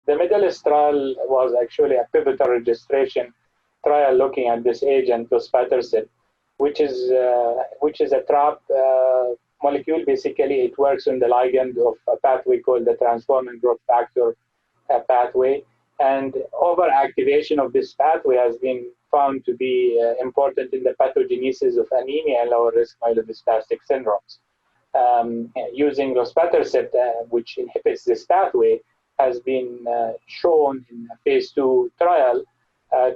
The MEDALIST trial was actually a pivotal registration trial looking at this agent, Luspatercept, which is a trap molecule. Basically, it works on the ligand of a pathway called the transforming growth factor pathway. And overactivation of this pathway has been found to be important in the pathogenesis of anemia and lower risk myelodysplastic syndromes. Using Luspatercept, which inhibits this pathway, has been shown in a phase 2 trial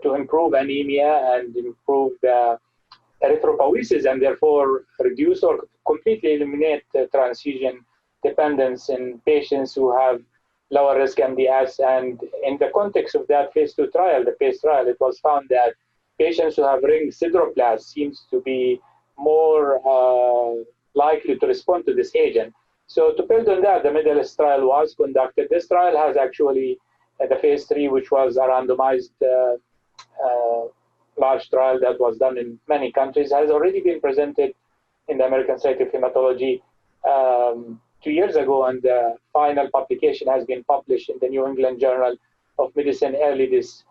to improve anemia and improve the erythropoiesis, and therefore reduce or completely eliminate transfusion dependence in patients who have lower risk MDS. And in the context of that phase 2 trial, the PACE trial, it was found that patients who have ring sideroblast seems to be more likely to respond to this agent. So to build on that, the MEDALIST trial was conducted. This trial has actually the phase 3, which was a randomized large trial that was done in many countries, has already been presented in the American Society of Hematology 2 years ago, and the final publication has been published in the New England Journal of Medicine early this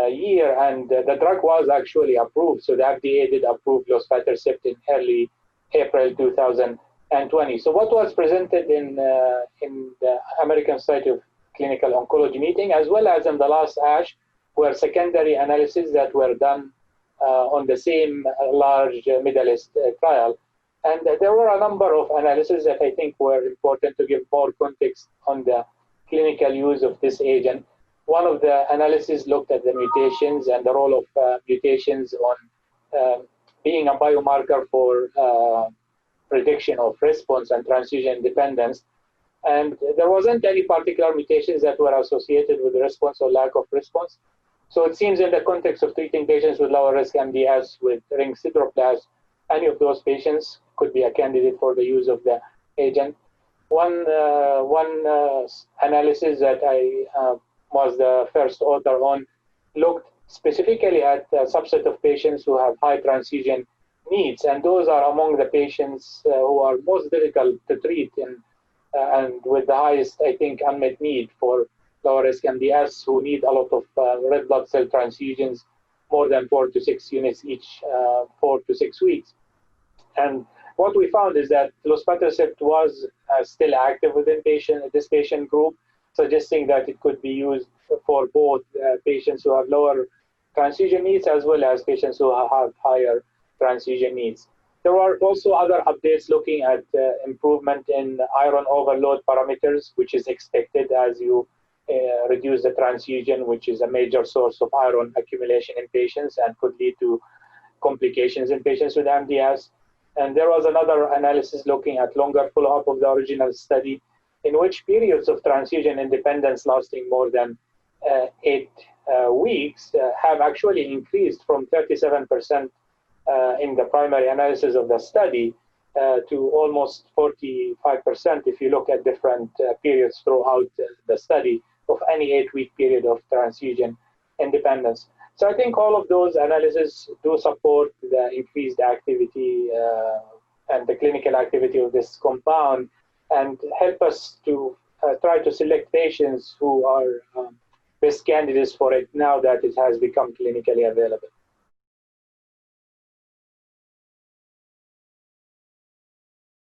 year, and the drug was actually approved. So the FDA did approve Luspatercept in early April 2020. So what was presented in the American Society of Clinical Oncology meeting, as well as in the last ASH, were secondary analyses that were done on the same large MEDALIST trial. And there were a number of analyses that I think were important to give more context on the clinical use of this agent. One of the analyses looked at the mutations and the role of mutations on being a biomarker for prediction of response and transfusion dependence. And there wasn't any particular mutations that were associated with response or lack of response. So it seems in the context of treating patients with lower risk MDS with ring sideroblast, any of those patients could be a candidate for the use of the agent. One analysis that I was the first author on looked specifically at a subset of patients who have high transfusion needs, and those are among the patients who are most difficult to treat and with the highest, I think, unmet need for lower risk MDS, who need a lot of red blood cell transfusions, more than 4 to 6 units each 4 to 6 weeks. And what we found is that Luspatercept was still active within this patient group, suggesting that it could be used for both patients who have lower transfusion needs as well as patients who have higher transfusion needs. There were also other updates looking at improvement in iron overload parameters, which is expected as you reduce the transfusion, which is a major source of iron accumulation in patients and could lead to complications in patients with MDS. And there was another analysis looking at longer follow-up of the original study, in which periods of transfusion independence lasting more than 8 weeks have actually increased from 37% in the primary analysis of the study to almost 45% if you look at different periods throughout the study of any 8-week period of transfusion independence. So I think all of those analyses do support the increased activity and the clinical activity of this compound and help us to try to select patients who are best candidates for it now that it has become clinically available.